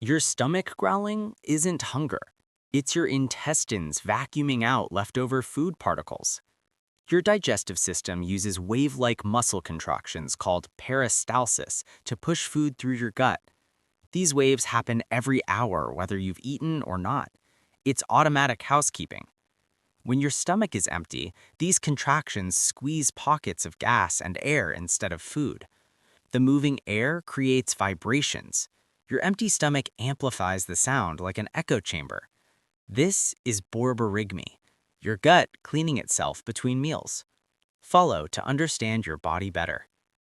Your stomach growling isn't hunger. It's your intestines vacuuming out leftover food particles. Your digestive system uses wave-like muscle contractions called peristalsis to push food through your gut. These waves happen every hour whether you've eaten or not. It's automatic housekeeping. When your stomach is empty, these contractions squeeze pockets of gas and air instead of food. The moving air creates vibrations. Your empty stomach amplifies the sound like an echo chamber. This is borborygmi, your gut cleaning itself between meals. Follow to understand your body better.